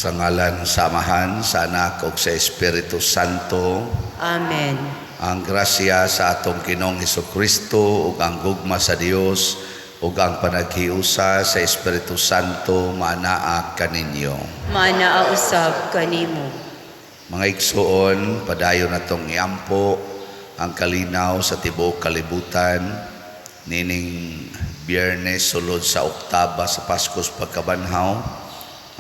Sa ngalan sa Amahan, sa Anak ug sa Espiritu Santo. Amen. Ang grasya sa atong Ginoong Hesukristo ug ang gugma sa Dios ug ang panaghiusa sa Espiritu Santo manaa kaninyo. Manaa usab kanimo. Mga igsuon, padayon natong iampo ang kalinaw sa tibuok kalibutan nining Biyernes sulod sa Oktaba sa Paskos pagkabanhaw.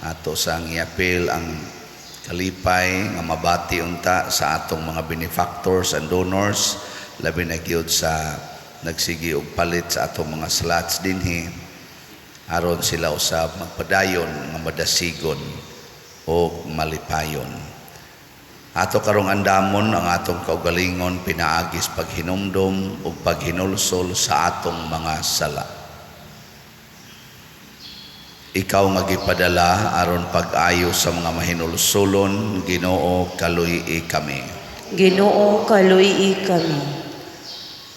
Ato sang iapil ang kalipay nga mabati unta sa atong mga benefactors and donors, labi na gyud sa nagsigi og palit sa atong mga slots dinhi aron sila usab magpadayon nga madasigon o malipayon. Ato karong andamon ang atong kaugalingon pinaagis paghinumdom ug paghinulsol sa atong mga sala. Ikaw nga gipadala aron pag-ayo sa mga mahinulsolon, Ginoo kaluy-i kami. Ginoo kaluy-i kami.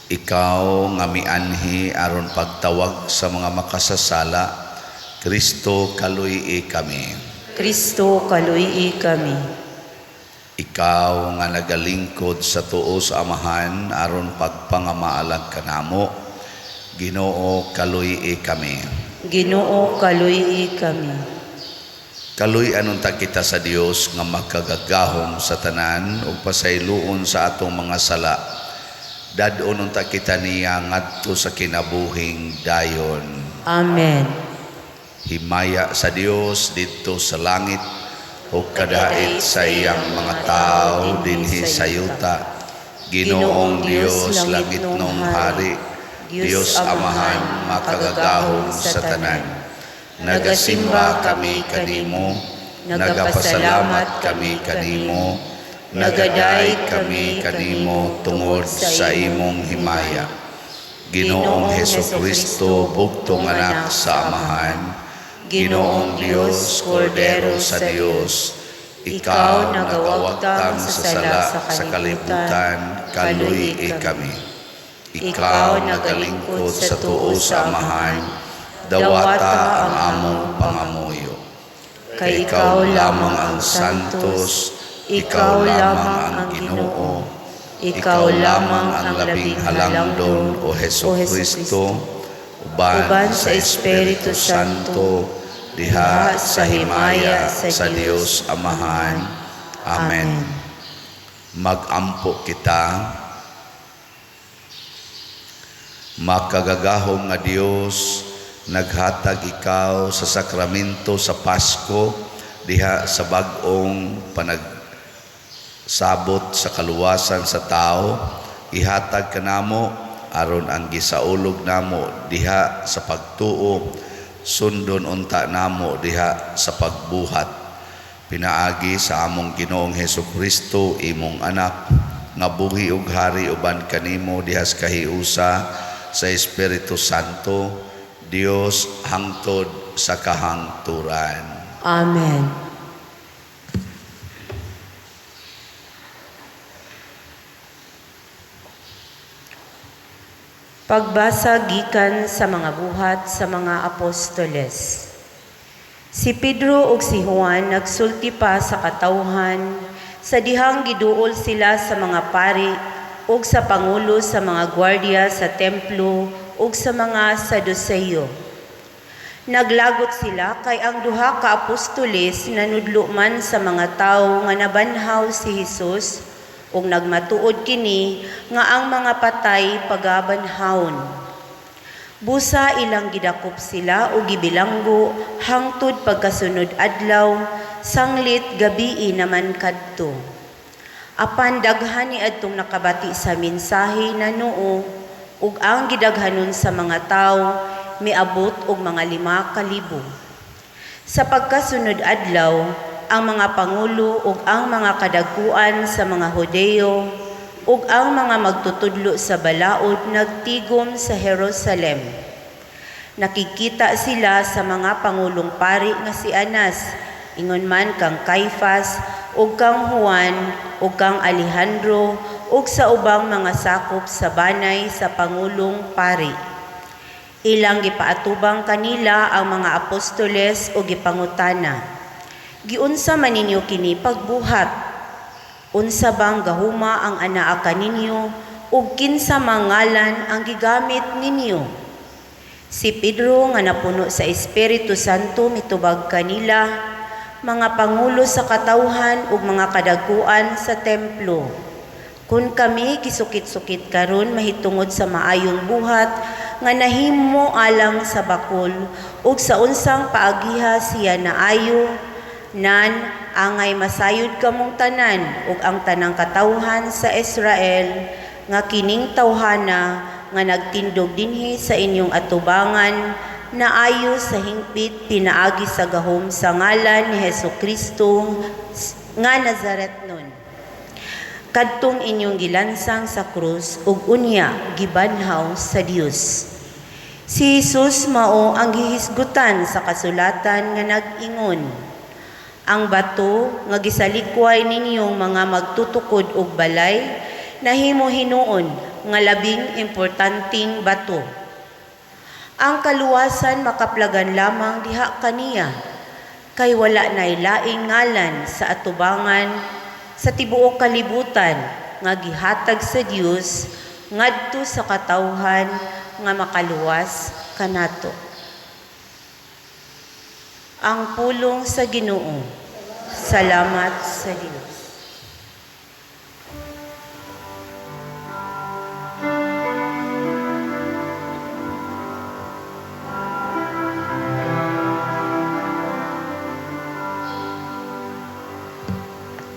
Ikaw nga mianhi aron pagtawag sa mga makasasala, Kristo kaluy-i kami. Kristo kaluy-i kami. Ikaw nga nagalingkod sa tuo sa Amahan aron pagpangamaalag kanamo, Ginoo kaluy-i kami. Ginoo kaluy-i kami. Kaluy anunta kita sa Dios nga makagagahom sa tanan ug pasayloon sa atong mga sala. Dadon unta kita niya ngadto sa kinabuhing dayon. Amen. Himaya sa Dios didto sa langit ug kadait sa iyang mga tao dinhi sa yuta. Ginoong Dios langitnong hari, Diyos Amahan makagagahom sa tanan. Nagasimba kami kanimo, nagapasalamat kami kanimo, nagaday kami kanimo tungod sa imong himaya. Ginoong Hesukristo, bugtong anak sa Amahan, Ginoong Diyos, Kordero sa Diyos, ikaw nagawagtang sa sala sa kalibutan, kaluy-i kami. Ikaw nagalingkod sa tuo sa Amahan, dawata ang among pangamuyo. Kay ikaw lamang ang Santos, ikaw lamang ang Ginoo, ikaw lamang ang labing halangdon o Hesukristo, uban sa Espiritu Santo, diha sa himaya sa Dios Amahan. Amen. Mag-ampo kita. Makagagahom nga Dios, naghatag ikaw sa sakramento sa Pasko diha sa bag-ong panagsabot sa kaluwasan sa tao, ihatag kanamo aron ang gisaulog namo diha sa pagtuo sundon unta namo diha sa pagbuhat. Pinaagi sa among Ginoong Hesukristo imong anak nga buhi ug hari uban kanimo diha sa kahiusa sa Espiritu Santo, Dios hangtod sa kahangturan. Amen. Pagbasa gikan sa mga buhat sa mga apostoles. Si Pedro ug si Juan nagsulti pa sa katawhan sa dihang giduol sila sa mga pari ug sa pangulo sa mga gwardiya sa templo ug sa mga Saduseyo. Naglagot sila kay ang duha ka apostoles nanudlo man sa mga tawo nga nabanhaw si Hesus ug nagmatuod kini nga ang mga patay pagabanhawon. Busa ilang gidakop sila ug gibilanggo hangtod pagkasunod adlaw, sanglit gabii naman kadto. Apan daghan ni adtong nakabati sa mensahe na noo ug ang gidaghanon sa mga tawo miabot og mga 5,000. Sa pagkasunod adlaw, ang mga pangulo ug ang mga kadagkuan sa mga Hudeo ug ang mga magtutudlo sa balaod nagtigom sa Jerusalem. Nakikita sila sa mga pangulong pari nga si Anas, ingon man kang Caifas, ug kang Juan, ug kang Alejandro, ug sa ubang mga sakop sa banay sa pangulong pari. Ilang gipaatubang kanila ang mga apostoles o gipangutana. Giunsa man ninyo kini pagbuhat? Unsa bang gahuma ang anaa kaninyo ug kinsa mangalan ang gigamit ninyo? Si Pedro nga napuno sa Espiritu Santo mitubag kanila, mga pangulo sa katawhan ug mga kadaguan sa templo. Kung kami kisukit-sukit karon mahitungod sa maayong buhat nga nahimo alang sa bakol ug sa unsang paagiha siya naayo, nan angay masayod kamong tanan ug ang tanang katawhan sa Israel nga kining tawhana nga nagtindog dinhi sa inyong atubangan naayo sa hingpit pinaagi sa gahom sa ngalan ni Hesukristo nga Nazaretnon. Kadtong inyong gilansang sa krus ug unya gibanhaw sa Dios. Si Jesus mao ang gihisgutan sa kasulatan nga nag-ingon, ang bato nga gisalikway ninyong mga magtutukod og balay nahimo hinuon nga labing importanteng bato. Ang kaluwasan makaplagan lamang diha kaniya, kay wala nay laing ngalan sa atubangan sa tibuok kalibutan nga gihatag sa Dios ngadto sa katawhan nga makaluwas kanato. Ang pulong sa Ginoo. Salamat sa Dios.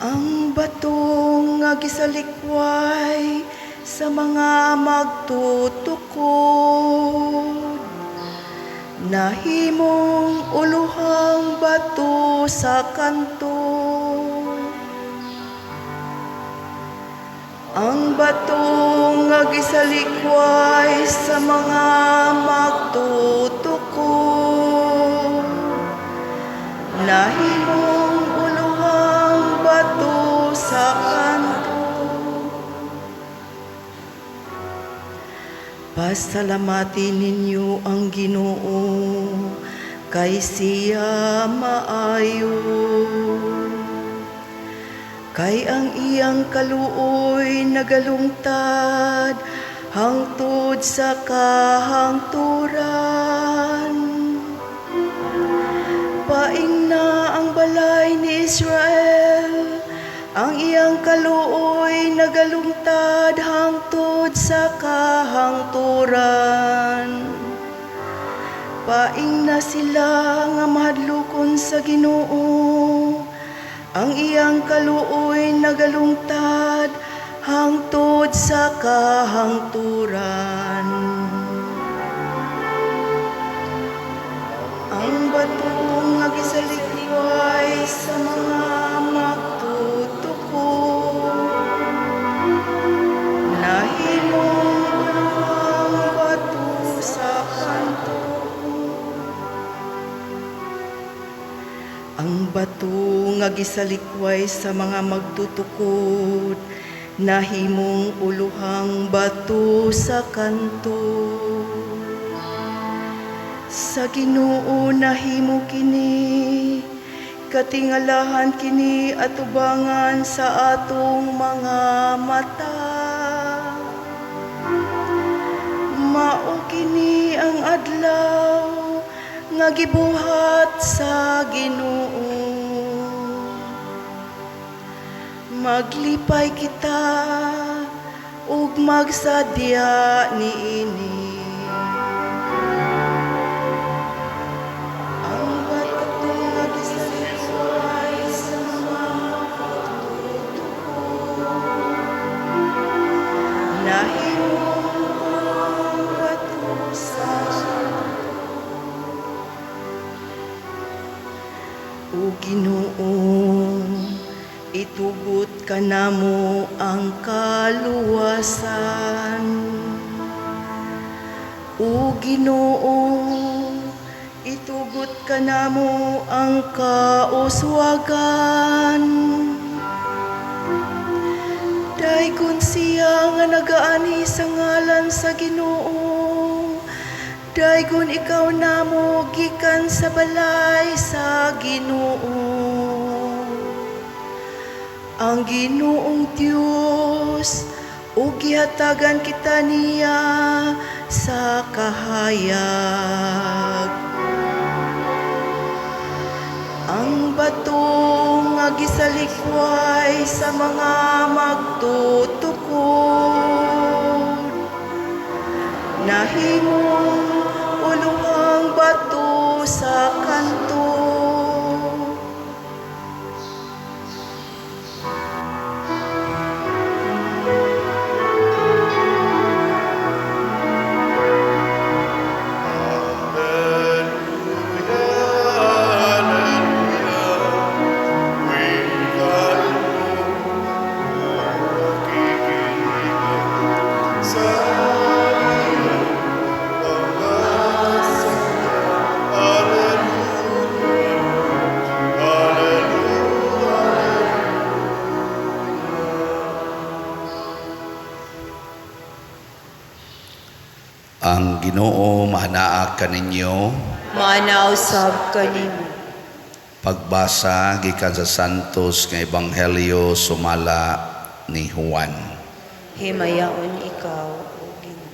Ang batong nga gisalikway sa mga magtutukod, nahimong uluhang bato sa kanto. Ang batong nga gisalikway sa mga magtutukod, nahimong uluhang bato sa kanto. Pasalamati ninyo ang Ginoo, kay siya maayo. Kay ang iyang kaluoy nagalungtad hangtod sa kahangturan. Paing na ang balay ni Israel, ang iyang kaluoy nagalungtad hangtod sa kahangturan. Paing na sila nga mahadlokon sa Ginoo, ang iyang kaluoy nagalungtad hangtod sa kahangturan. Ang batong nga gisalikway sa mga magtutukod, nahimong uluhang bato sa kanto. Ang bato nga gisalikway sa mga magtutukod, nahimong uluhang bato sa kanto. Sa Ginoo nahimo kini, katingalahan kini atubangan sa atong mga mata. Mao kini ang adlaw nga gibuhat sa Ginoo. Maglipay kita ug magsadya niini. Ang bato nga gisalikway sa mga magtutukod, nahimong uluhang bato sa o Ginoo, itugot ka namo ang kaluwasan. O Ginoo, itugot ka namo ang kauswagan. Dayon siya nga nagaani sa ngalan sa Ginoo, dayon ikaw namo gikan sa balay sa Ginoo. ang Ginoong Dios ug gihatagan kita niya sa kahayag. Ang bato nga gisalikway sa mga magtutukod, nahimong uluhang bato sa kanto. Ang Ginoo mahanaa kaninyo. Manaw sab kanimo. Pagbasa gikan sa Santos nga Ebanghelyo sumala ni Juan. Himayaon ikaw, O Ginoo.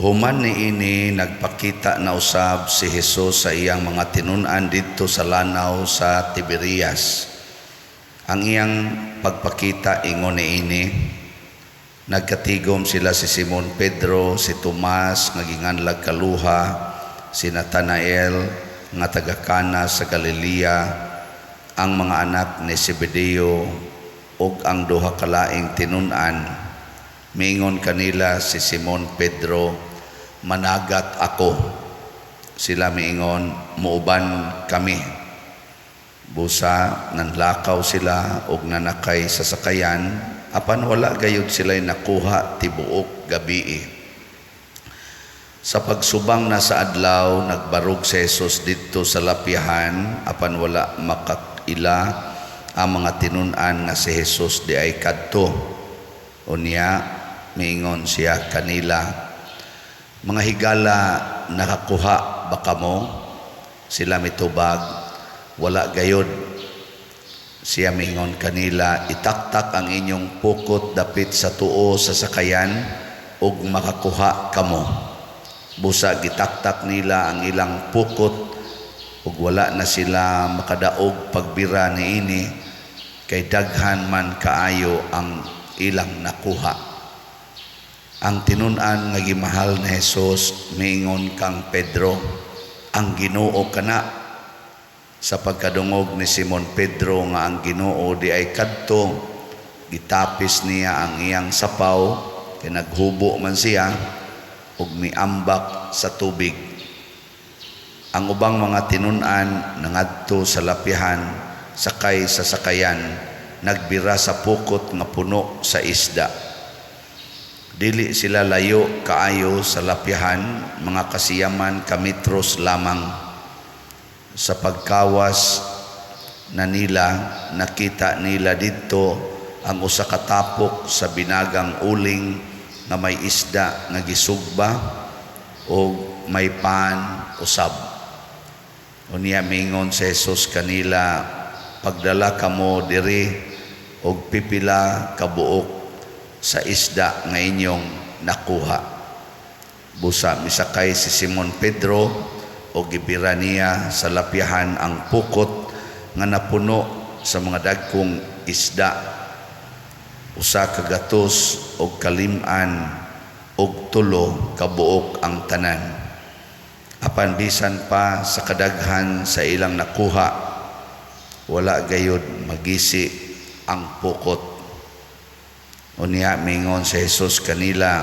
Human niini nagpakita na usab si Hesus sa iyang mga tinun-an didto sa lanaw sa Tiberias. Ang iyang pagpakita ingon niini, nagkatigom sila si Simon Pedro, si Tomas nga ginganlag kaluha, si Natanael nga taga Cana sa Galilea, ang mga anak ni Zebedeo ug ang duha ka laing tinun-an. Miingon kanila si Simon Pedro, "Managat ako." Sila miingon, "Muuban kami." Busa nanlakaw sila ug nanakay sa sakayan, apan wala gayud sila'y nakuha tibuok gabii. Sa pagsubang na sa adlaw, nagbarog si Jesus dito sa lapihan, apan wala makaila ang mga tinun-an nga si Jesus di ay kadto. Unya, miingon siya kanila, "Mga higala, nakakuha ba kamo?" Sila mitubag, "Wala gayud." Siya miingon kanila, "Itaktak ang inyong pukot dapit sa tuo sa sakayan ug makakuha kamo." Busa gitaktak nila ang ilang pukot ug wala na sila makadaog pagbira niini, kay daghan man kaayo ang ilang nakuha. Ang tinun-an nga gimahal ni Jesus miingon kang Pedro, "Ang Ginoo kana." Sa pagkadungog ni Simon Pedro nga ang Ginoo di ay kadto, gitapis niya ang iyang sapaw, kay naghubo man siya ug miambak sa tubig. Ang ubang mga tinun-an nangadto sa lapihan, sakay sa sakayan, nagbira sa pukot nga puno sa isda. Dili sila layo kaayo sa lapihan, mga kasiyaman kametros lamang. Sa pagkawas na nila, nakita nila dito ang usa ka tapok sa binagang uling nga may isda nga gisugba o may pan usab. Unya mingon si Jesus kanila, "Pagdala kamo diri og pipila ka buok sa isda nga inyong nakuha." Busa misakay si Simon Pedro o gibira niya sa lapihan ang pukot nga napuno sa mga dagkong isda, usa ka gatos og kalim-an og tulo ka buok ang tanan. Apan bisan pa sa kadaghan sa ilang nakuha, wala gayud magisi ang pukot. Unya mingon si Jesus kanila,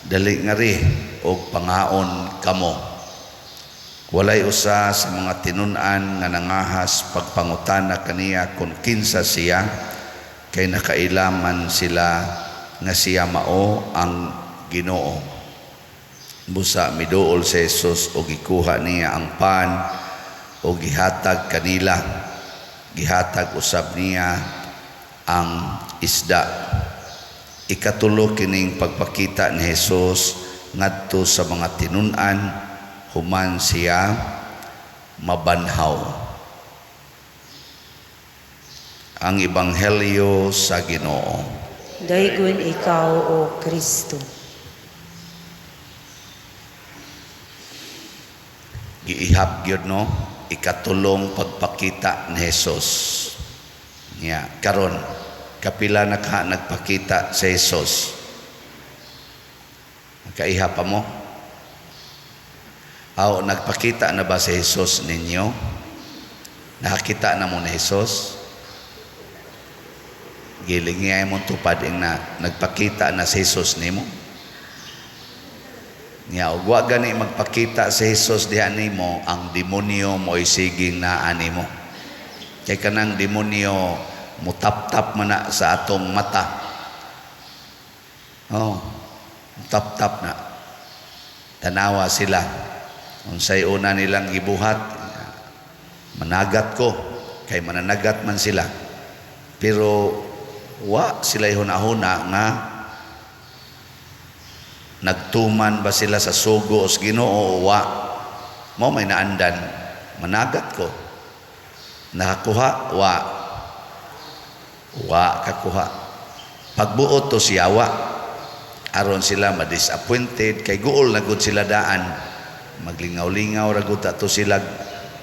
"Dali ngari og pangaon kamo." Walay usa sa mga tinun-an nga nangahas pagpangutana kaniya kung kinsa siya, kay nakailaman sila nga siya mao ang Ginoo. Busa miduol si Jesus o gikuha niya ang pan o gihatag kanila. Gihatag usab niya ang isda. Ikatulo kining pagpakita ni Jesus ngadto sa mga tinun-an, human siya mabanhaw. ang Ebanghelyo sa Ginoo. Daygon ikaw, O Kristo. Giihap gyud no, ikatulong pagpakita ni Jesus. Karon kapila na ka nagpakita sa Jesus. Kaihap pa mo? Aw, nagpakita na ba si Jesus ninyo? Nakakita na mo ni Jesus? Giling niya mong tupad na nagpakita na si Jesus nimo. Ug wa gani magpakita si Jesus diha nimo, ang demonyo mo'y siging naa nimo. Kay kanang demonyo mutap-tap man na sa atong mata. Tap-tap na. Tanawa sila. Unsay una nilang gibuhat, managat ko, kay mananagat man sila. Pero wa sila huna-huna nga nagtuman ba sila sa sugo os Ginoo o wa. Mo may naandan, managat ko. Nakakuha, wa kakuha. Pagbuot to siya, wa. Aron sila ma-disappointed, kay guol na gud sila daan. Maglingaw-lingaw ra gud ato sila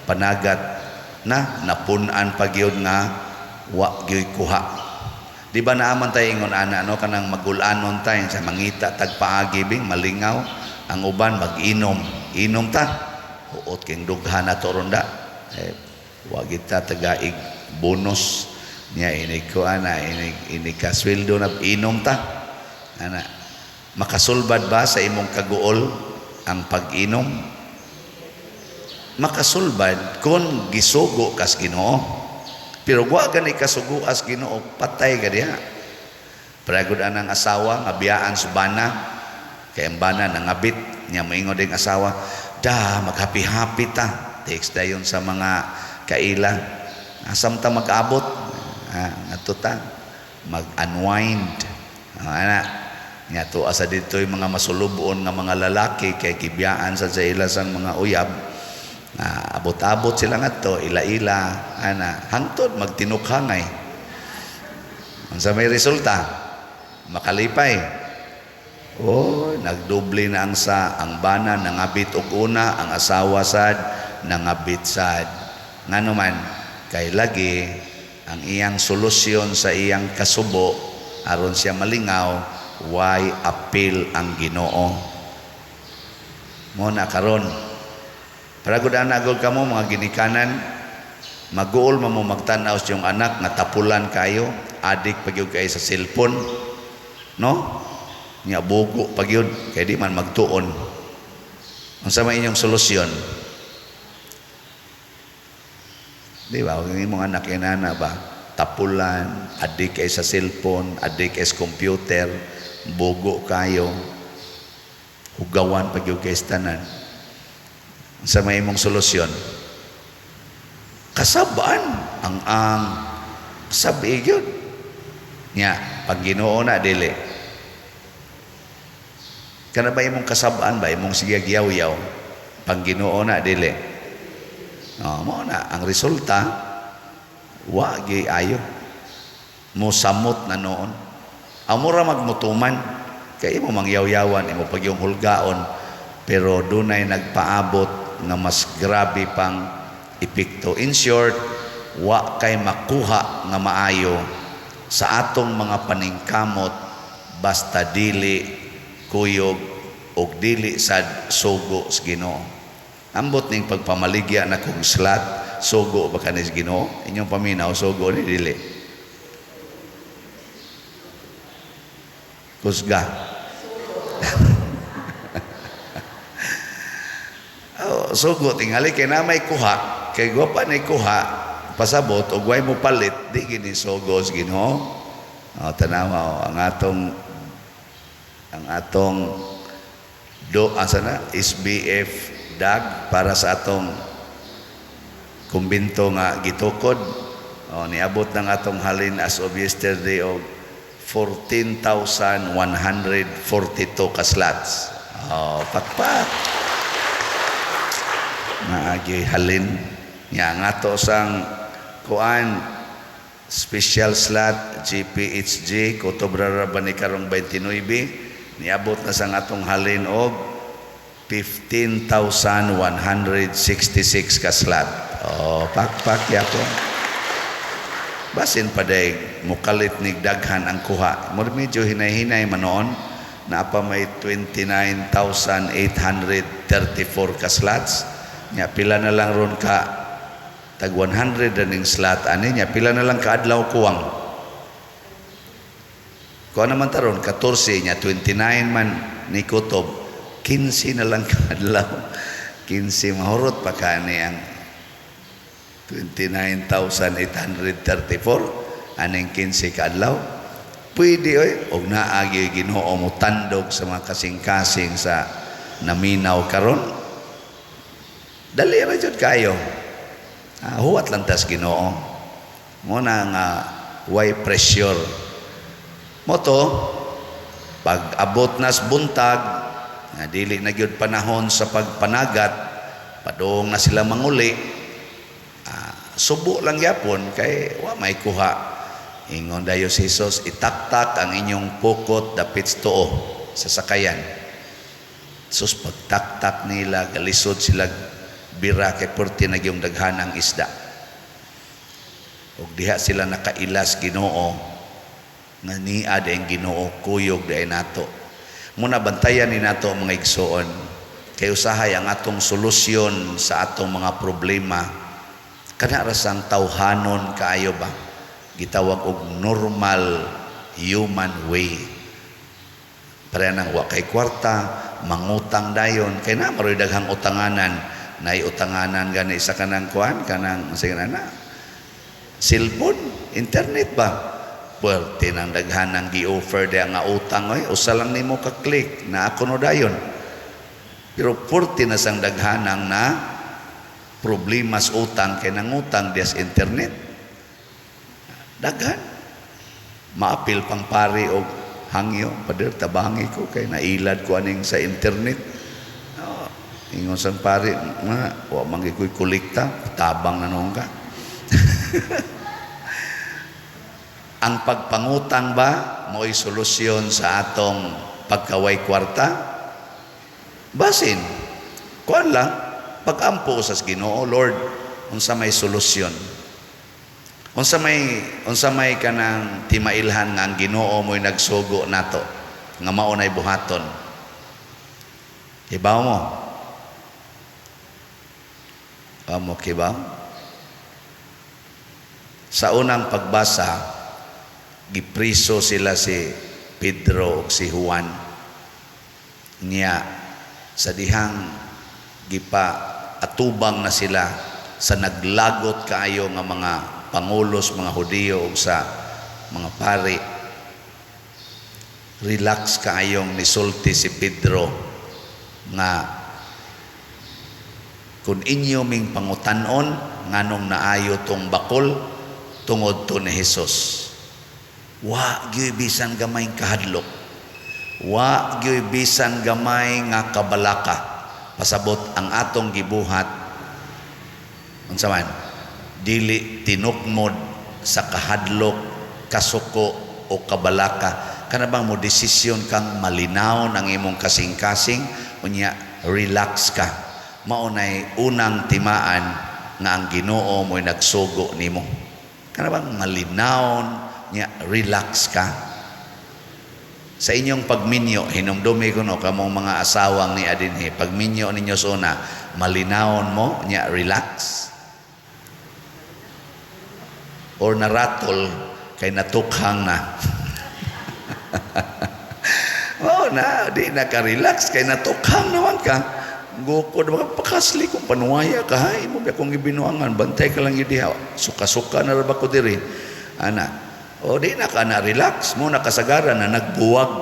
panagat na napunan pagyud nga wa gyud kuha. Di ba naaman tayo ingon ana no kanang magulanon tayo sa mangita tagpaagibing malingaw ang uban mag-inom ta uot king dughan na toronda wa kita tagaig bonus niya inig ko ana inig kasweldo na inom ta ana makasulbad ba sa imong kaguol ang pag-inom? Makasulbad kung gisugo kas Ginoo. Pero wa gani kasugo as Ginoo, patay ka diha. Paragod anang asawa nga biyaan sa bana, kay ang bana nangabit niya moingon ding asawa, maghapi-happy ta. Text dayon sa mga kaila. Asam ta mag-abot, natuta mag-unwind. Ana nya to asa dito yung mga masulubon nga mga lalaki kay kibiyaan sa ilasan mga uyab. Abot-abot sila nga to, ila-ila, hangtod magtinukhangay. Sa may resulta, makalipay. Nagdoble na ang bana, nangabit og una, ang asawa sad, nangabit sad. Nga naman, kay lagi, ang iyang solusyon sa iyang kasubo, aron siya malingaw, why appeal ang Ginoo. Muna karon, para gudaan agol kamo mga ginikanan, mag-uol mo magtanaw sa yung anak nga tapulan kayo, adik pagyud kayo sa cellphone, no? Nya bugo pagyud kay di man magtuon. Unsa man inyong solusyon? Di ba? Ang imong anak inana ba? Tapulan, adik kayo sa cellphone, adik kayo sa computer, bugo kayo, hugawan pagyud kayo sa tanan. Sa may imong solusyon, kasabaan ang sabi yun nya pag Ginoo na dili kana ba imong kasabaan ba imong sige giyaw-yaw pag Ginoo na dili mo na ang resulta wa gi ayo mo samot na noon amura magmutuman kay imo mangyaw-yawan imo pag yung hulgaon pero dunay nagpaabot na mas grabe pang epekto. In short, wa kay makuha nga maayo sa atong mga paningkamot basta dili kuyog og dili sad sugo sa Ginoo. Ambot ning pagpamaligya na kung slat sugo ba kanis Ginoo? Inyong paminaw sugo ni dili. Kusga. Sugo tingali kay na may kuha kay gupa ni kuha pasabot og way mo palit di gini sugo sa Ginoo. Tanawa ang atong asa na SBF dag para sa atong kumbinto nga gitukod niabot ng atong halin as of yesterday og 14,142 ka slots. Pakpak naagi halin nya nga to sang kuan special slot GPHG Kotobra Rabani karong 29 niabot na sang atong halin og 15,166 ka slot. Oh, pakpak yapon. Basin pa day mukalit ni daghan ang kuha. Medyo hinay-hinay manoon na pa may 29,834 ka slots. Nya pila na lang ron ka tag 100 ning slot ani nya pila na lang kaadlaw kuwang. Kuha naman taron 14 nya 29 man ni kutob 15 na lang kaadlaw. 15 mahurot pa kani ang 29,834 aning 15 kaadlaw. Pwede oy og naagi Ginoo mo tandog sa mga kasing-kasing sa naminaw karon. Dali ra jud kayo. Huwat lang tas Ginoo. Mo na nga way pressure. Mo to pag abot nas buntag nga dili na gyud panahon sa pagpanagat, padung na sila manguli. Subo lang yapon kay wa may kuha. Ingon dayo si Jesus, itaktak ang inyong pukot dapit tuo sa sakayan. Sus pagtaktak nila galisod sila bira kay porti na yung daghanang isda. Ug diha sila nakailas Ginoo nga niad ang Ginoo kuyog daay nato. Muna bantayan ni nato mga igsoon kay usahay ang atong solusyon sa atong mga problema. Kana rasang tawhanon kaayo ba? Gitawag og normal human way. Para nang wa kay kwarta, mangutang dayon kay na maroy daghang utanganan. Nay utanganan gani sa kanang kuan kanang sige na cellphone, internet ba? Puwerte nang daghanang gi-offer dia nga utang oy, usa lang nimo ka click na ako no dayon. Pero puwerte na sang daghanang na problema sa utang kay nangutang dia sa internet. Daghan. Maapil pang pari og hangyo, pader tabangi ko kay nailad ko aning sa internet. Ingon sang pari, wa manggi ko'y kolekta, tabang na noong ka. Ang pagpangutang ba mo'y solusyon sa atong pagkaway kwarta? Basin, kuan lang, pag-ampo sa Ginoo, Lord, unsa may solusyon. Unsa may kanang timailhan nga ang Ginoo mo'y nagsugo nato, nga maunay buhaton. Ibaw mo. Amo kibaw? Sa unang pagbasa, gipriso sila si Pedro o si Juan. Niya, sa dihang atubang na sila sa naglagot kaayo nga mga pangulos, mga Hudiyo o sa mga pari. Relax kaayong nisulti si Pedro nga kung inyo ming pangutanon nganong naayo tong bakol tungod to ni Jesus. Wa gyud bisan gamay kahadlok. Wa gyud bisan gamay nga kabalaka. Pasabot ang atong gibuhat unsa man dili tinukmod sa kahadlok, kasuko o kabalaka. Kana bang mo desisyon kang malinaw ng imong kasing-kasing unya relax ka. Maunay unang timaan nga ang Ginoo mo'y nagsugo nimo. Kana bang malinaw nya relax ka. Sa inyong pagminyo, hinumdumi ko no kamong mga asawang ni adinhi, pagminyo ninyo suna, malinawon mo nya relax. Or naratol kay natukhang na. Oh na, di naka-relax kay natukhang naman ka. Gukod mga pakasli kung panuwaya ka hay mo biya kong ibinuangan bantay ka lang idiha suka-suka na raba ko diri ana o di na ka na relax mo nakasagaran na nagbuwag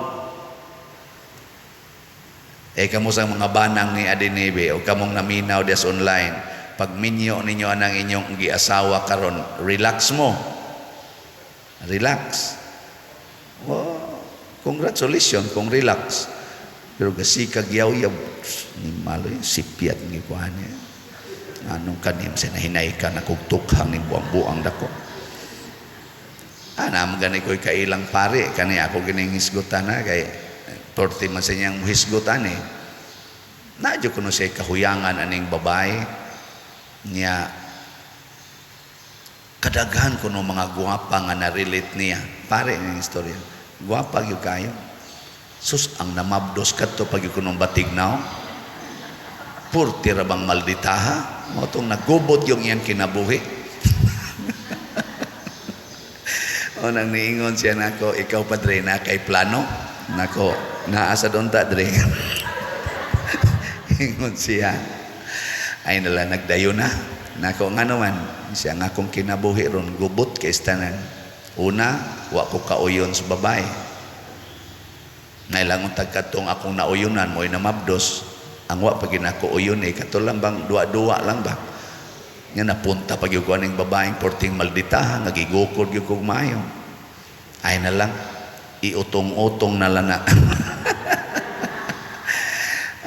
kamo sa mga banang ni Adinebe o kamong naminaw des online pag minyo ninyo anang inyong giasawa karon relax mo relax congratulations kung relax pero kasi kagyaw-yaw ni malo yung sipiat ng ikuhan niya. Anong kanim sa nahinay ka nakugtukhang ni buang-buang dako. gani ko'y kailang pare kani ako gining hisgutan na kay torti man sa niyang hisgutan Nadyo kuno siya kahuyangan aning babae niya kadaghan kuno mga guwapa nga na-relate niya. Pare ng istorya. Guwapa gyud kayo. Sus ang namabdos kadto pag kuno batignaw. Purti ra bang malditaha? Mo tong nagubot yung iyang kinabuhi. O nang niingon siya nako, ikaw padre na kay plano. Nako, naasa doon ta dre. Ingon siya ay nala nagdayo na nako nga naman siya nga akong kinabuhi ron gubot kay istanan una wa ko kauyon sa babae nailangon tagkatong akong nauyonan mo'y namabdos ang wa pag ginako uyon katulang bang duwa-duwa lang ba nga napunta pag yung kuaning babaeng porting malditaha nagigukod yung kong maayo ay na lang iutong-utong na lang na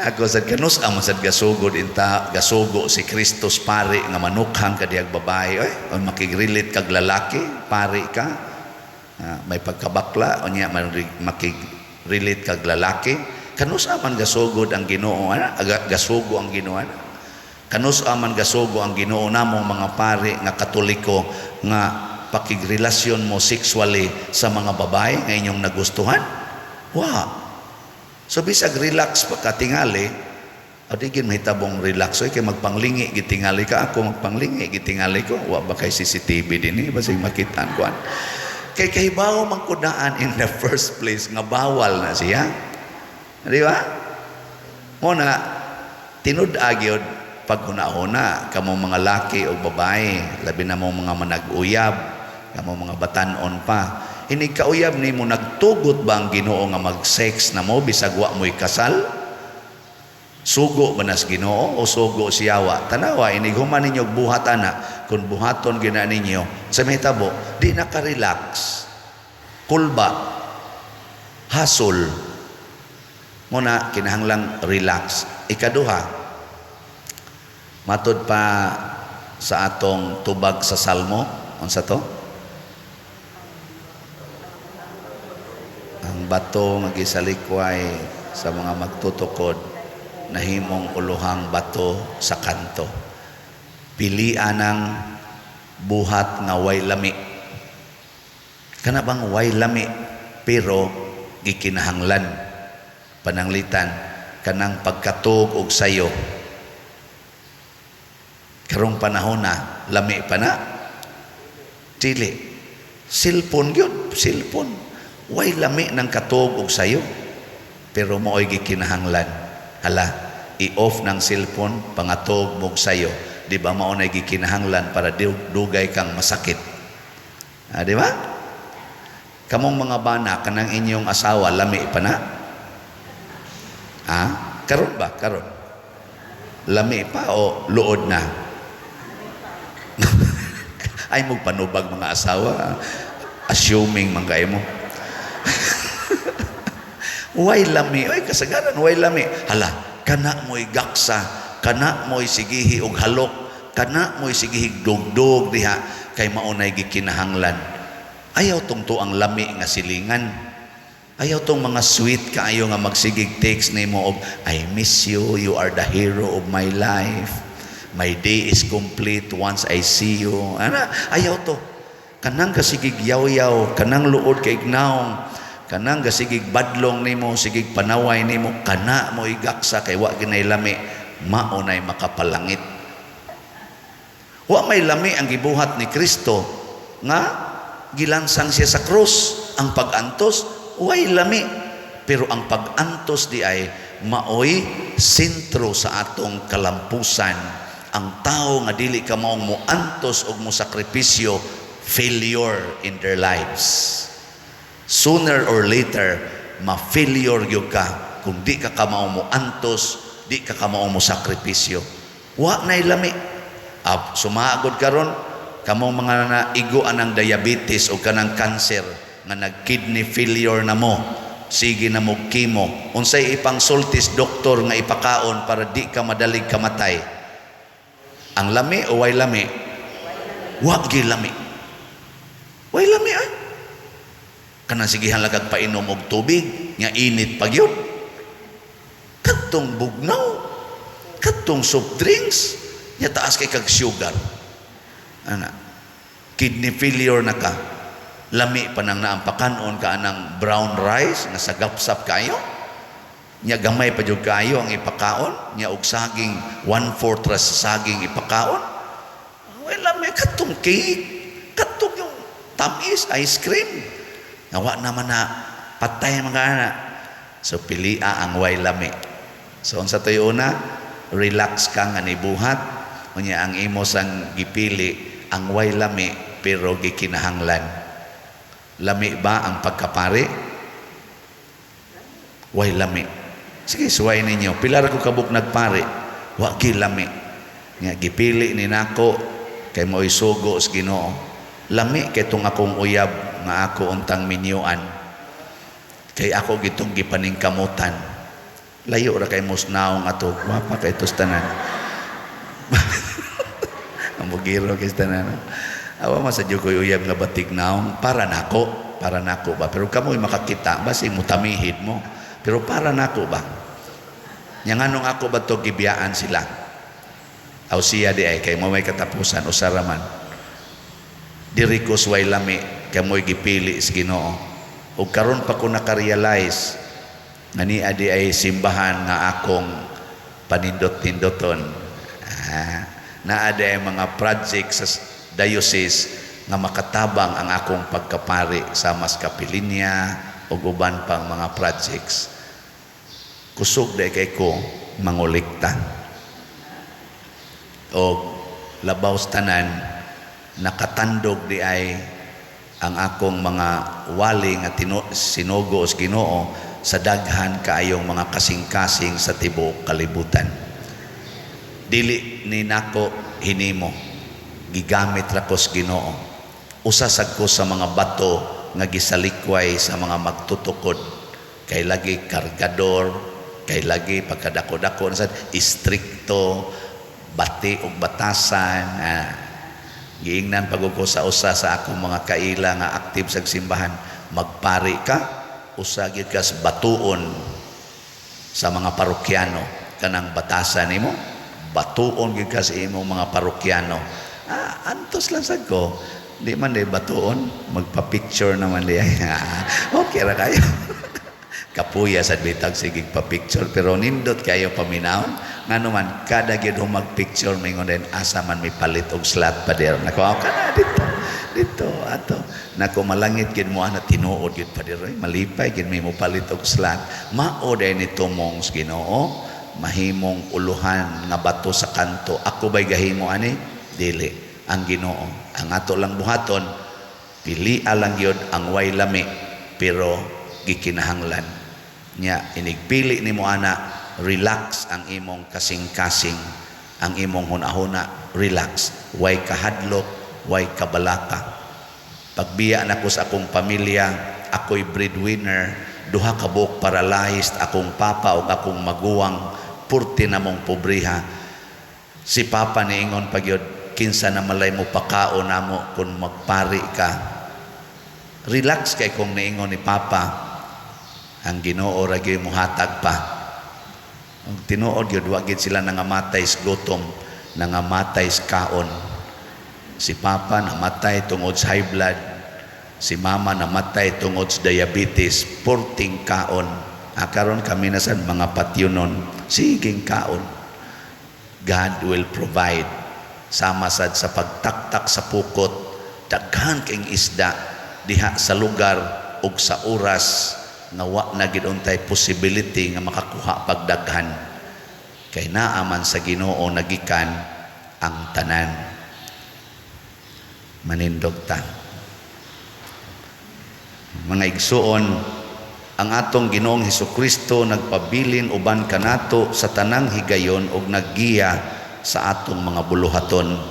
ako sad kanus amo sad gasugod inta gasugo si Kristus pare nga manukhang kadiyag babae on makig-relate kag lalaki pare ka may pagkabakla unya makig-relate kag lalaki kanus aman gasugod ang Ginoo gasugo ang Ginoo kanus aman gasugo ang Ginoo namong mga pare nga Katoliko nga pakigrelasyon mo sexually sa mga babae nga inyong nagustuhan So bisag relax pagkatingali, adigin mahitabong relax. So kay magpanglingi gitingali ka ako magpanglingi gitingali ko. Wa ba kay CCTV din basig makitaan ko. Kay kahibaw man kudaan in the first place nga bawal na siya. Di ba? Muna tinud-a gyud pag hunahuna kamo mga laki o babae, labi na mo mga manag-uyab, kamo mga batanon pa. Inig kauyab ni mo nagtugot ba ang Ginoo nga mag-sex na mo bisag wa mo'y kasal? Sugo ba nas Ginoo o sugo siyawa? Tanawa, inig human ninyo buhat ana. Kung buhaton gina ninyo, sa mahitabo, di nakarelax. Kulba, hasol. Muna, kinahanglang relax. Ikaduha, matod pa sa atong tubag sa Salmo, unsa to? Ang bato magisalikway sa mga magtutukod nahimong uluhang bato sa kanto. Pilian ng buhat nga way lami. Kana bang way lami pero gikinahanglan pananglitan kanang pagkatug og sayo. Karong panahon na lami pa na. Dili. Silpon gyud, silpon. Way lami ng katog og sayo pero mo'y gikinahanglan hala i-off ng cellphone pangatog mog sayo di ba mao na gikinahanglan para dugay kang masakit di ba kamong mga bana kanang inyong asawa lami pa na karon ba karon lami pa o luod na ay magpanubag mga asawa assuming man kayo mo way lami, ay kasagaran, way lami. Hala, kana mo'y gaksa, kana mo'y sigihi og halok, kana mo'y sigihi dugdog diha, kay maunay gikinahanglan. Ayaw tong tuang lami nga silingan. Ayaw tong mga sweet kaayo nga magsigig text nimo og I miss you, you are the hero of my life. My day is complete once I see you. Ayaw to. Kanang kasigig yaw-yaw, kanang luod kay ignaong, kanang gasigig badlong nimo sigig panaway nimo kana mo igaksa kay wa ginay lami maunay makapalangit wa may lami ang gibuhat ni Kristo nga gilansang siya sa krus ang pag-antos way lami pero ang pag-antos di ay maoy sentro sa atong kalampusan ang tao nga dili ka maong moantos og mo sakripisyo failure in their lives. Sooner or later, ma-failure yung ka kung di ka kamao mo antos, di ka kamao mo sakripisyo. Wa na ilami. Sumagod karon kamong mga naiguan ng diabetes o kanang cancer nga nag-kidney failure na mo. Sige na mo chemo. Unsay ipang sultis doktor nga ipakaon para di ka madalig kamatay. Ang lami o way lami? Wa gi lami. Way lami ay. kanang sigihan lang kag painom og tubig nga init pa gyud. Katong bugnaw, katong soft drinks nya taas kay kag sugar. Ana, kidney failure na ka. Lami pa nang naampakanon ka anang brown rice nga sagapsap kayo. Nya gamay pa jud kayo ang ipakaon, nya og saging 1/4 ra sa saging ipakaon. Wala may katong cake, katong yung tamis ice cream. Nawa naman na patay mga ana. So pilia ang way lami. So unsa toy una, relax ka nga nibuhat. Unya ang imo sang gipili ang way lami pero gikinahanglan. Lami ba ang pagkapari? Way lami. Sige, suway ninyo. Pila ra ko kabuk nagpari. Wa gi lami. Nga gipili ni nako kay mo'y sugo sa Ginoo. Lami kay itong akong uyab nga ako untang minyuan. Kay ako gitong gipaningkamutan. Layo ra kay musnaong ato. Wapa kay tos tanan. Ang bugiro kay tanan. Awa masadyo ko uyab nga batig naong para nako ba. Pero kamo'y makakita basi mutamihid mo. Pero para nako ba? Nya nganong ako ba to gibiyaan sila? Aw siya di ay kay mo may katapusan usaraman. Diri ko suway lami kay mo'y gipili sa Ginoo. Ug karon pa ko naka-realize nga ni adi ay simbahan nga akong panindot-tindoton. Na adi ay mga project sa diocese nga makatabang ang akong pagkapari sa mas kapilinya o uban pang mga projects. Kusog day kay ko mangulikta o labaw sa tanan nakatandog di ay ang akong mga wali nga sinugo sa Ginoo sa daghan kaayong mga kasing-kasing sa tibuok kalibutan. Dili ni nako hinimo gigamit ra ko sa Ginoo. Usasag ko sa mga bato nga gisalikway sa mga magtutukod kay lagi kargador, kay lagi pagkadako-dako na istrikto, bati og batasan. Giingnan pag-uko sa usa sa akong mga kaila nga aktive sa simbahan, magpari ka, usagid ka sa batuon sa mga parokyano, kanang batasan nimo, batuon gid ka sa imong mga parokyano. Antos lang sad ko. Di man di batuon, magpa-picture naman di ay. Okay ra kayo. Kapuya sa bitag sige pa-picture pero nindot kayo paminaw. Ngano man kada gyud mag-picture mingon din asa man mi palit og slot pa der. Nako ka na dito ato. Nako malangit gid mo ana tinuod gid pa der. Malipay gid mi mo palit og slot. Mao day ni tumong sa Ginoo, mahimong uluhan nga bato sa kanto. Ako ba'y gahimo ani? Dili. Ang Ginoo ang ato lang buhaton pili lang yun ang way lami pero gikinahanglan nya inigpili nimo ana relax ang imong kasing-kasing ang imong hunahuna relax way kahadlok way kabalaka pagbiya nako sa akong pamilya ako'y breadwinner duha ka buok paralyzed akong papa ug akong maguwang purti namong pobriha si papa niingon pagyod kinsa na malay mo pakao namo kung magpari ka. Relax kay kung niingon ni Papa, ang Ginoo ra gyud mohatag pa. Ang tinuod gyud wa gyud sila nangamatay sa gutom, nangamatay sa kaon. Si Papa namatay tungod sa high blood, si Mama namatay tungod sa diabetes, purting kaon. Karon kami na sad mga patyunon, siging kaon. God will provide. Sama sad sa pagtaktak sa pukot daghan kayong isda diha sa lugar ug sa oras nga wa na gid untay possibility nga makakuha pagdaghan kay naa man sa Ginoo nagikan ang tanan. Manindog ta mga igsuon, ang atong Ginoong Hesukristo nagpabilin uban kanato sa tanang higayon ug naggiya sa atong mga buluhaton.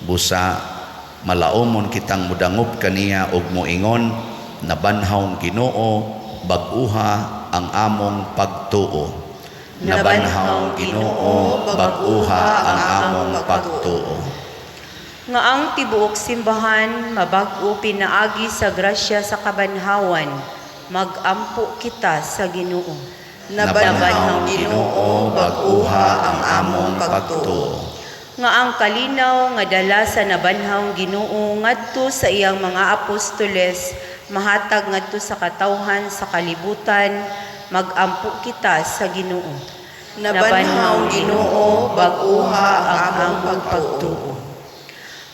Busa malaumon kitang mudangop kaniya ug moingon nabanhaw Ginoo bag-uha ang among pagtuo. Nabanhaw Ginoo bag-uha ang among pagtuo. Nga ang tibuok simbahan mabag-o pinaagi sa grasya sa kabanhawan, magampo kita sa Ginoo. Nabanhaw Ginoo, bag-uha ang among pagtuo. Nga ang kalinaw nga dala sa nabanhaw Ginoo ngadto sa iyang mga apostoles, mahatag ngadto sa katawhan sa kalibutan, magampo kita sa Ginoo. Nabanhaw Ginoo, bag-uha ang among pagtuo.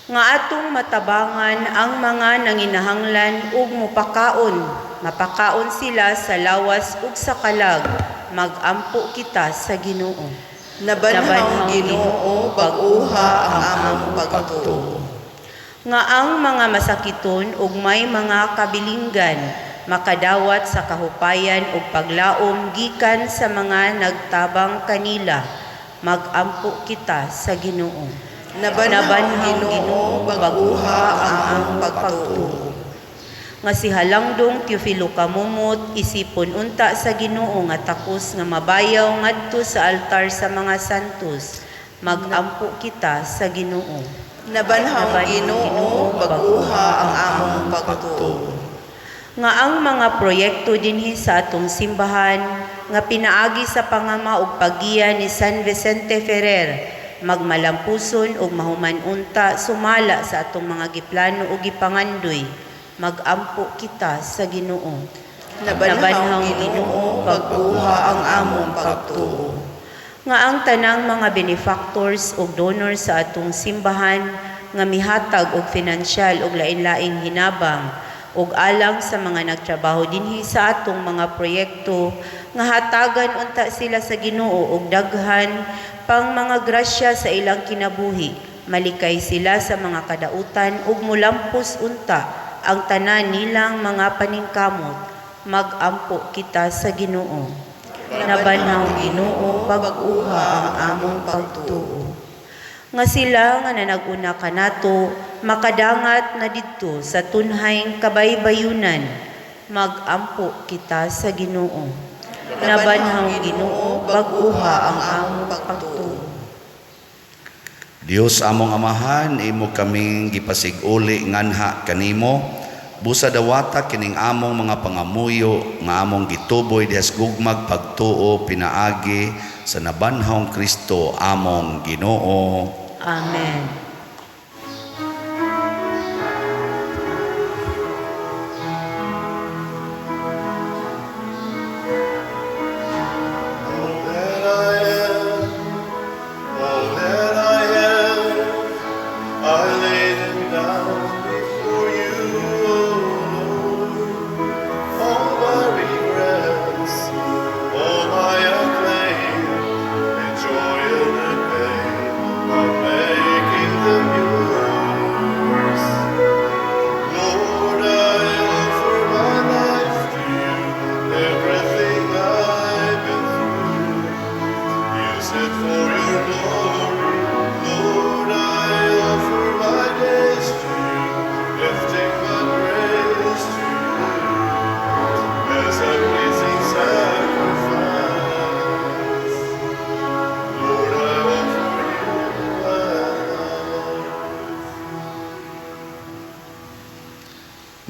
Nga atong matabangan ang mga nanginahanglan ug mapakaon sila sa lawas ug sa kalag, magampo kita sa Ginoo. Nabanhaw Ginoo, bag-uha ang among pagtuo. Nga ang mga masakiton ug may mga kabilinggan makadawat sa kahupayan ug paglaom gikan sa mga nagtabang kanila, magampo kita sa Ginoo. Nabanhaw Ginoo, bag-uha ang among pagtuo. Nga si Halangdong Teofilo Kamumot, isipon unta sa Ginoo nga takos nga mabayaw ngadto sa altar sa mga santos, magampo kita sa Ginoo. Nabanhaw Ginoo, bag-uha ang among pagtuo. Nga ang mga proyekto dinhi sa atong simbahan nga pinaagi sa pangama ug paggiya ni San Vicente Ferrer, magmalampuson ug mahuman unta sumala sa atong mga giplano ug gipangandoy, magampo kita sa Ginoo. Nabanhaw Ginoo, bag-uha ang among pagtuo. Nga ang tanang mga benefactors ug donors sa atong simbahan nga mihatag og pinansyal ug lain-laing hinabang ug alang sa mga nagtrabaho dinhi sa atong mga proyekto, nga hatagan unta sila sa Ginoo og daghan pang mga grasya sa ilang kinabuhi, malikay sila sa mga kadautan ug mulampos unta ang tanan nilang mga paningkamot, magampo kita sa Ginoo. Nabanhaw Ginoo, bag-uha ang among pagtuo. Nga sila nga nanaguna kanato, makadangat na didto sa tunhayng kabaybayunan, magampo kita sa Ginoo. Nabanhaw Ginoo, bag-uha ang among pagtuo. Dios among amahan, imo kaming gipasiguli nganha kanimo, busa dawata kining among mga pangamuyo nga among gituboy dihas gugmag pagtuo pinaagi sa nabanhawng Kristo among Ginoo. Amen.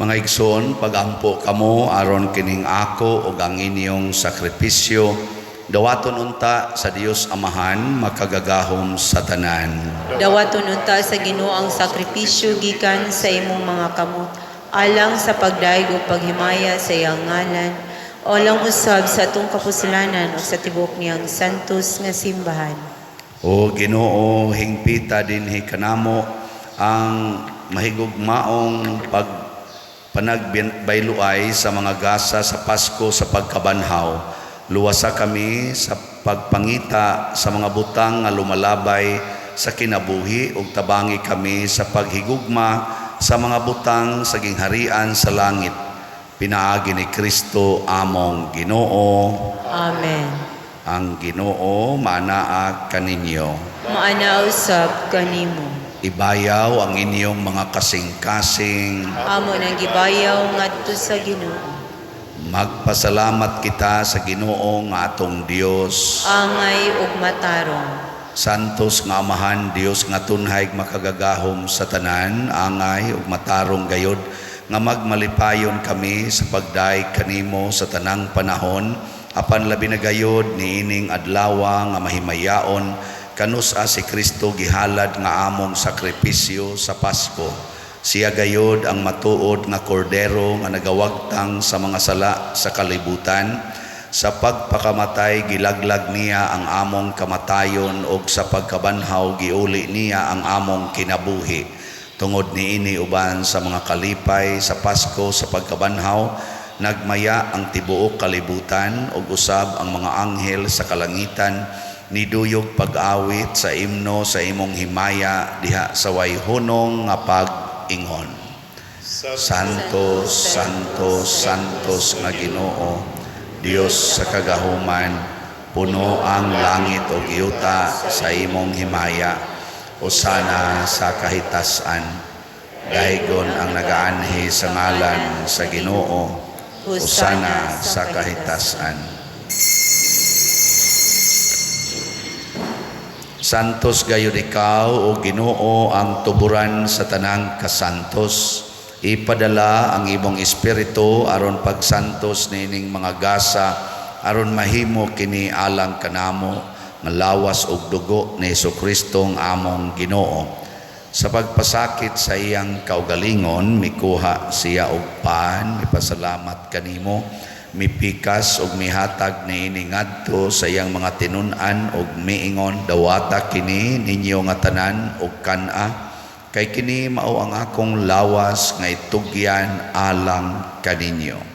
Mga igsoon, pagampo kamo aron kining ako ug ang inyong sakripisyo, dawaton unta sa Dios Amahan makagagahom sa tanan. Dawaton unta sa Ginoo ang sakripisyo gikan sa imong mga kamot, alang sa pagdaig ug paghimaya sa iyang ngalan, o lang usab sa atong kapuslanan o sa tibok niyang santos nga simbahan. O Ginoo, hingpita dinhi kanamo ang mahigugmaong panagbayluay sa mga gasa sa Pasko sa pagkabanhaw. Luwasa kami sa pagpangita sa mga butang nga lumalabay sa kinabuhi ug tabangi kami sa paghigugma sa mga butang sa gingharian sa langit. Pinaagi ni Kristo among Ginoo. Amen. Ang Ginoo manaa kaninyo. Maana usab kanimo. Ibayaw ang inyong mga kasing-kasing. Amo nang gibayaw ngadto sa Ginoo. Magpasalamat kita sa Ginoo nga atong Dios. Angay ug matarong. Santos nga Amahan, Dios nga tunhay makagagahom sa tanan, angay ug matarong gayod nga magmalipayon kami sa pagdaig kanimo sa tanang panahon, apan labi na gayod niining adlaw nga mahimayaon kanusa si Kristo gihalad nga among sakripisyo sa Pasko. Siya gayod ang matuod nga kordero nga nagawagtang sa mga sala sa kalibutan. Sa pagpakamatay gilaglag niya ang among kamatayon ug sa pagkabanhaw giuli niya ang among kinabuhi. Tungod niini uban sa mga kalipay sa Pasko sa pagkabanhaw, nagmaya ang tibuok kalibutan ug usab ang mga anghel sa kalangitan niduyog pag-awit sa imno sa imong himaya diha sa way hunong nga pag-ingon. Santos, Santos, Santos nga Ginoo, Dios sa kagahuman, puno ang langit o yuta sa imong himaya, Hosana sa kahitasan, daygon ang nagaanhi sa ngalan sa Ginoo, Hosana sa kahitasan. Santos gayud ikaw o Ginoo ang tuburan sa tanang kasantos. Ipadala ang imong espiritu aron pagsantos nining mga gasa aron mahimo kini alang kanamo nga lawas ug dugo ni Jesucristo ang among Ginoo. Sa pagpasakit sa iyang kaugalingon mikuha siya og paan, mipasalamat kanimo, mipikas ug mihatag niini ngadto sa iyang mga tinun-an ug miingon, dawata kini ninyo nga tanan ug kan-a, kay kini mao ang akong lawas nga itugyan alang kaninyo.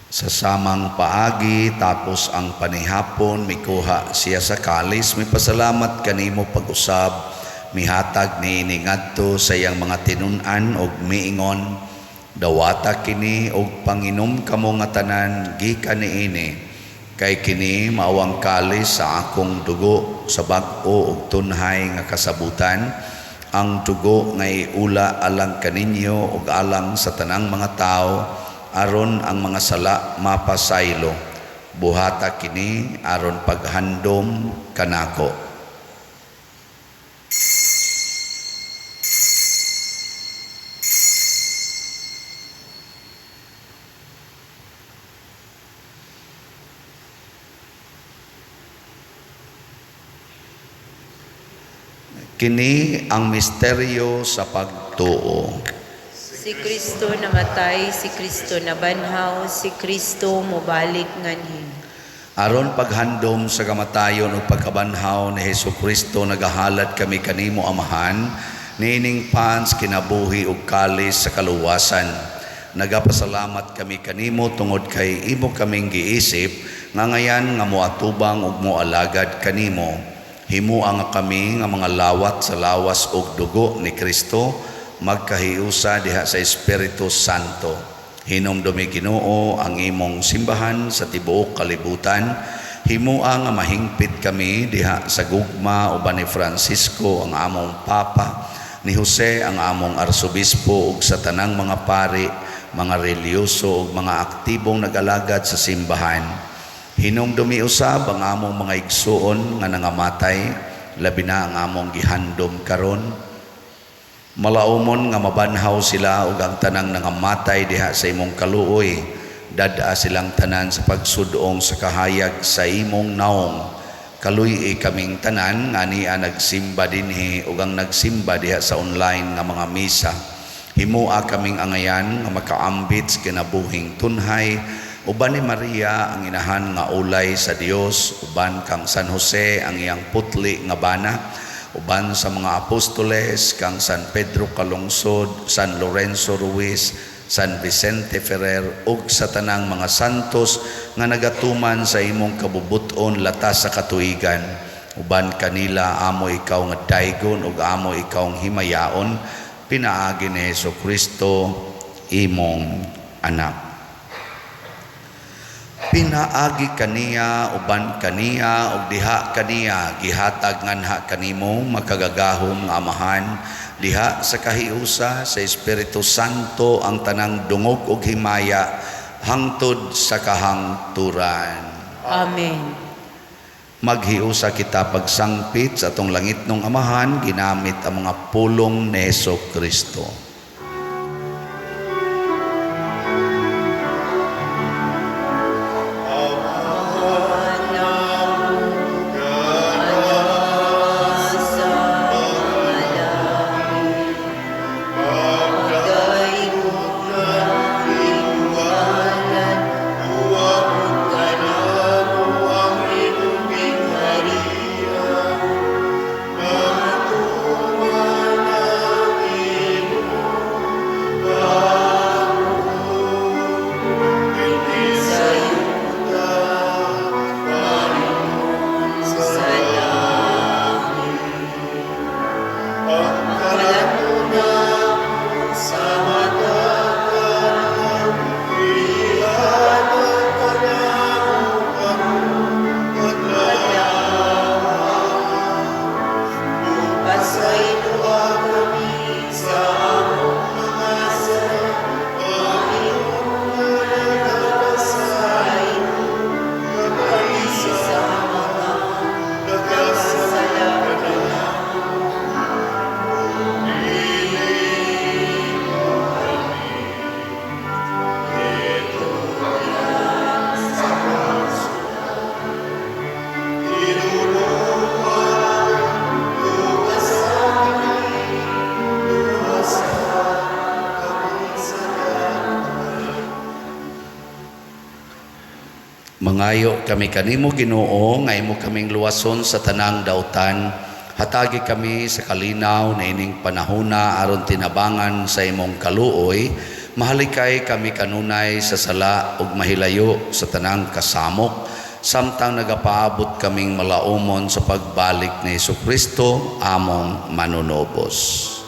Sa samang paagi tapos ang panihapon mikuha siya sa kalis, may pasalamat kanimo pag-usab, mihatag niini ngadto sa iyang mga tinun-an ug miingon, dawata kini og panginom kamo nga tanan gikan niini, kay kini mao ang kalis sa akong dugo sa bag-o ug tunhay nga kasabutan, ang dugo nga iula alang kaninyo ug alang sa tanang mga tao, aron ang mga sala mapasaylo. Buhata kini aron paghandom kanako. Kini ang misteryo sa pagtuo. Si Kristo namatay, si Kristo nabanhaw, si Kristo mobalik nganhin. Aron paghandom sa kamatayon ug pagkabanhaw ni Jesucristo nagahalad kami kanimo Amahan, nining pans kinabuhi ug kalis sa kaluwasan. Nagapasalamat kami kanimo tungod kay imo kaming giisip nga ngayan nga moatubang ug moalagad kanimo. Himuang nga kami nga mga lawat sa lawas ug dugo ni Kristo, magkahiusa diha sa Espiritu Santo. Hinumdumi Ginoo ang imong simbahan sa tibuok kalibutan. Himua nga mahingpit kami diha sa gugma uban ni Francisco ang among Papa, ni Jose ang among Arsobispo ug sa tanang mga pari, mga reliyoso ug mga aktibong nag-alagad sa simbahan. Hinumdumi usab ang among mga igsuon nga nangamatay, labi na ang among gihandom karon. Malaumon nga mabanhaw sila ug ang tanang nangamatay diha sa imong kaluoy, dad-a silang tanan sa pagsudong sa kahayag sa imong naong. Kaluy kaming tanan nga niya nagsimba dinhi ug ang nagsimba diha sa online nga mga misa. Himua kaming angayan nga makaambit sa kinabuhing tunhay, uban ni Maria ang inahan nga ulay sa Dios, uban kang San Jose ang iyang putli nga bana, uban sa mga apostoles kang San Pedro Calungsod, San Lorenzo Ruiz, San Vicente Ferrer ug sa tanang mga santos nga nagatuman sa imong kabubuton latas sa katuigan. Uban kanila amo ikaw nga daygon ug amo ikaw nga himayaon, pinaagi ni Jesucristo imong anak. Pinaagi kaniya uban kaniya ug diha kaniya gihatag nganha kanimo makagagahom nga amahan diha sa kahiusa sa Espiritu Santo ang tanang dungog ug himaya hangtod sa kahangturan. Amen. Maghiusa kita pagsangpit sa atong langitnong amahan ginamit ang mga pulong ni Hesukristo. Mangayo kami kanimo Ginoo nga imo kaming luwason sa tanang dautan. Hatagi kami sa kalinaw na ining panahona aron tinabangan sa imong kaluoy. Mahalikay kami kanunay sa sala ug mahilayo sa tanang kasamok. Samtang nagapaabot kaming malaumon sa pagbalik ni Hesukristo among manunobos.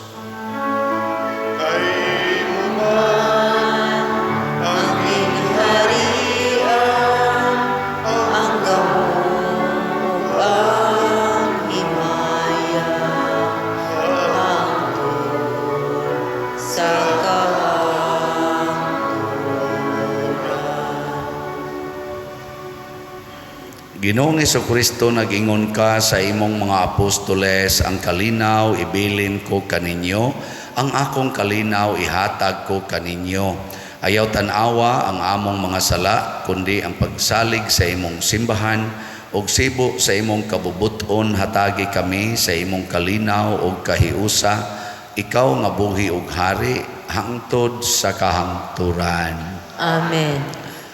Ginoong Hesukristo, nag-ingon ka sa imong mga apostoles, ang kalinaw ibilin ko kaninyo, ang akong kalinaw ihatag ko kaninyo. Ayaw tanawa ang among mga sala, kundi ang pagsalig sa imong simbahan, ug sibo sa imong kabubuton hatagi kami sa imong kalinaw ug kahiusa, ikaw nga buhi ug hari, hangtod sa kahangturan. Amen.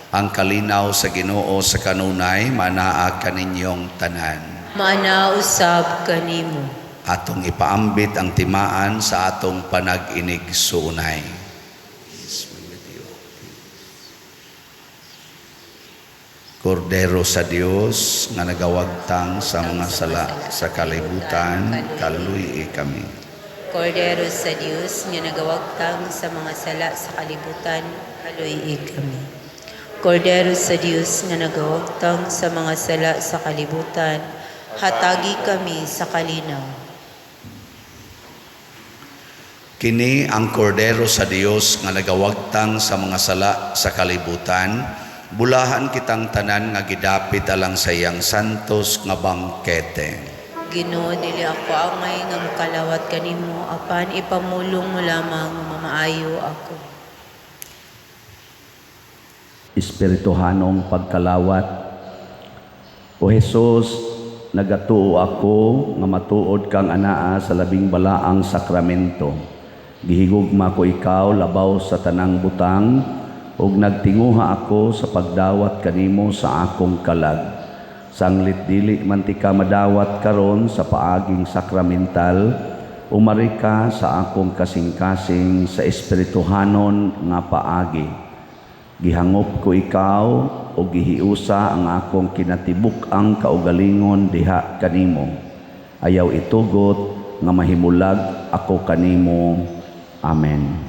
Ang kalinaw sa Ginoo sa kanunay manaa kaninyong tanan. Manausab kanimo. Atong ipaambit ang timaan sa atong panag-inig suunay. Kordero sa Dios nga nagawagtang sa mga sala sa kalibutan, kaluy kami. Kordero sa Dios nga nagawagtang sa mga sala sa kalibutan, kaluy kami. Kordero sa Dios nga nagawagtang sa mga sala sa kalibutan, hatagi kami sa kalinaw. Kini ang Kordero sa Dios nga nagawagtang sa mga sala sa kalibutan, bulahan kitang tanan nga gidapit alang sa iyang santos nga bangkete. Ginoo, dili ako angay nga makalawat kanimo, apan ipamulong mo lamang nga mamaayo ako. Espirituhanong pagkalawat. O Jesus, nagatuo ako nga matuod kang anaa sa labing balaang sakramento. Gihigugma ko ikaw labaw sa tanang butang, ug nagtinguha ako sa pagdawat kanimo sa akong kalag. Sanglit dili man ti ka madawat karon sa paaging sakramental, umari ka sa akong kasing-kasing sa espirituhanon nga paagi. Gihangop ko ikaw o gihiusa ang akong kinatibuk-ang kaugalingon diha kanimo. Ayaw itugot nga mahimulag ako kanimo. Amen.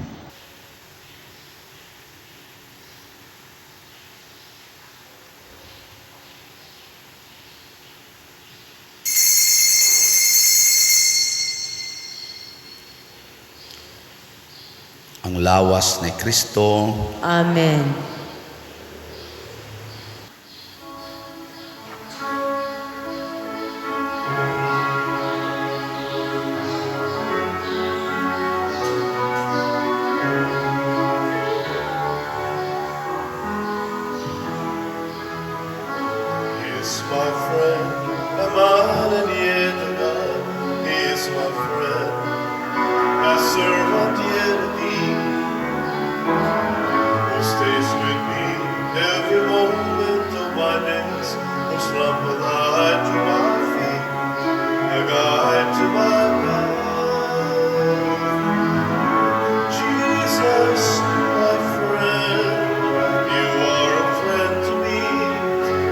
lawas ni Kristo. Amen. He's my friend, a man and yet a God. He is my friend, a servant yet a king, who stays with me every moment of my days, whose lamp will light to my feet, a guide to my path. Jesus, my friend, you are a friend to me.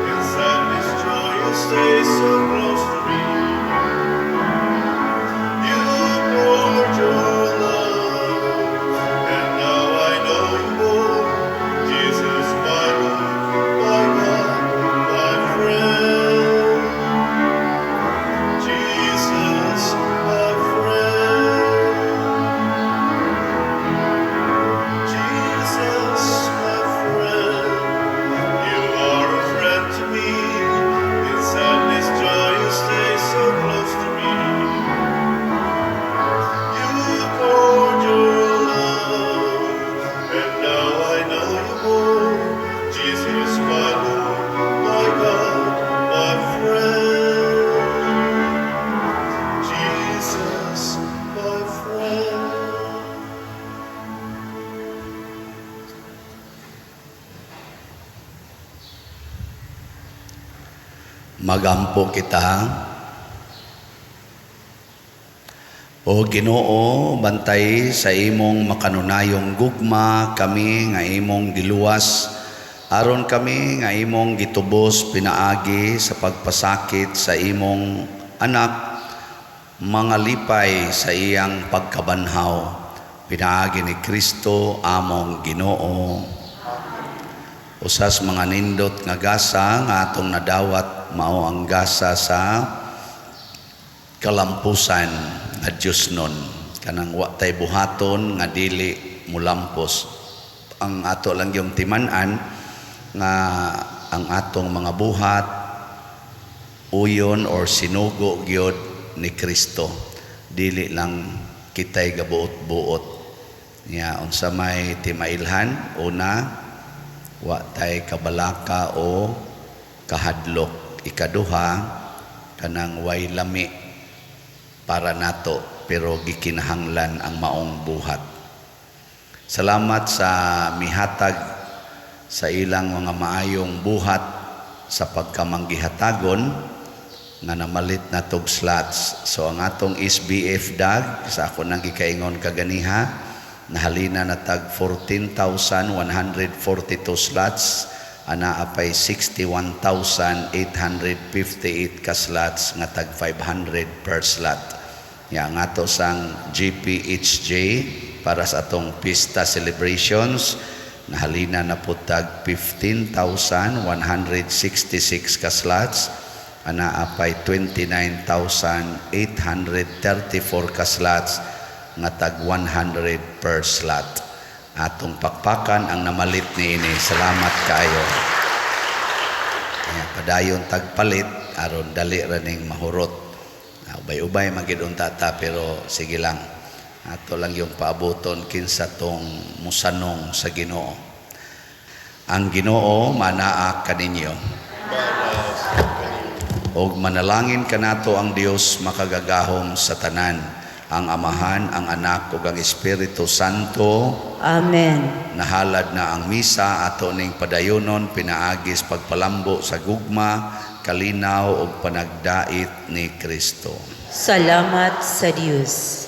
In sadness, joy, you stay so close to me. You poured your love, and now I know you more. Jesus, my Lord, my God, my friend. Jesus, my friend. Jesus, my friend. You are a friend to me. In sadness, joy, you stay so close to me. You poured your love, and now I know you more. Jesus, my Lord, my God, my friend. Jesus, my friend. Magampo kita. O Ginoo, bantay sa imong makanunayong gugma kami nga imong giluwas, aron kami nga imong gitubos pinaagi sa pagpasakit sa imong anak, mga lipay sa iyang pagkabanhaw, pinaagi ni Kristo among Ginoo. Usas mga nindot nga gasa nga atong nadawat, mao ang gasa sa kalampusan nga Diyos nun, kanang wa tay buhaton nga dili mulampos. Ang ato lang yung timanan nga ang atong mga buhat uyon or sinugo gyud ni Kristo, dili lang kitay gabuot-buot niya. Unsa may timailhan, una, wa tay kabalaka o kahadlok. Ikaduha, kanang way lami para nato pero gikinahanglan ang maong buhat. Salamat sa mihatag sa ilang mga maayong buhat sa pagkamanggihatagon nga namalit na tog slots. So ang atong SBF dag sa ako nang gikaingon kaganiha, nahalina na tag 14,142 slots, ana apay 61,858 ka slots nga tag 500 per slot. Ya nga to sang GPHJ para sa atong pista celebrations, nahalina na po tag 15,166 ka slots, ana apay 29,834 ka slots nga tag 100 per slot. Atong pakpakan ang namalit ni ini. Salamat kayo. Padayon tagpalit aron dali raning mahurot. Ubay-ubay magid tata, pero sige lang. Ato lang yung paaboton kinsa tong musanong sa Ginoo. Ang Ginoo manaa kaninyo. Og manalangin kanato ang Dios makagagahom sa tanan, ang Amahan, ang Anak ug ang Espiritu Santo. Amen. Nahalad na ang misa, ato ning padayonon pinaagis pagpalambo sa gugma, kalinaw ug panagdait ni Kristo. Salamat sa Dios.